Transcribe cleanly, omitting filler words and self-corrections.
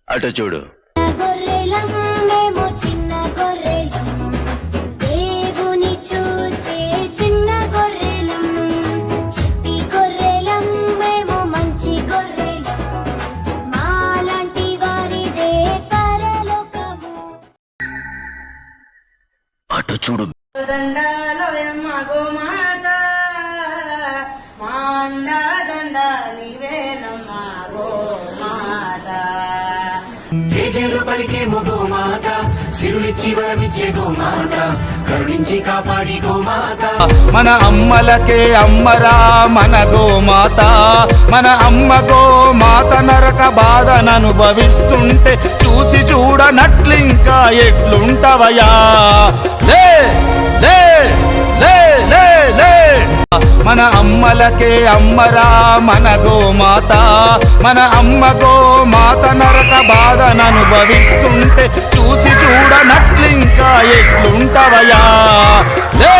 అటు చూడు. అటు చూడు. జేజేలు పలికే గోమాత, సిరులిచ్చి వరమిచ్చే గోమాత, కరుణించి కాపాడి గోమాత. మన అమ్మలకే అమ్మరా మన గోమాత, మన అమ్మ గోమాత నరక బాధననుభవిస్తుంటే చూసి చూడనట్లింకా ఎట్లుంటవయా. లే లే లే లే లే మన అమ్మలకే అమ్మరా మన గోమాత, మన అమ్మ గోమాత నరక బాధననుభవిస్తుంటే చూసి చూడనట్లింకా ఎట్లుంటవయా. లే